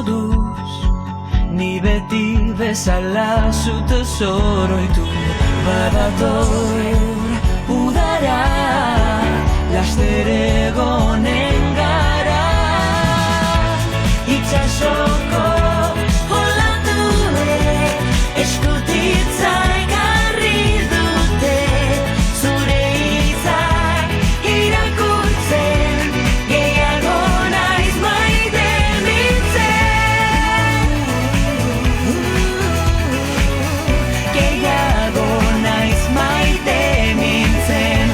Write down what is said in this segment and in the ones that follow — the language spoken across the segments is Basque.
moduz, ni beti bezala zute zoroitu. Badator udara, laster egonen gara. Itxasoko olatuek eskutitza ekarri dute, zure hitzak irakurtzen, gehiago naiz maite mintzen. Gehiago naiz maite mintzen.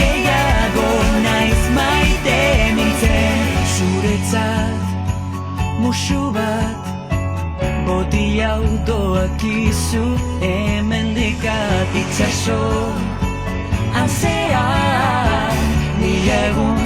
Gehiago naiz maite mintzen. Zuretzat musu bat, boti autoak izu, hemendik itxaso antzean, mila egun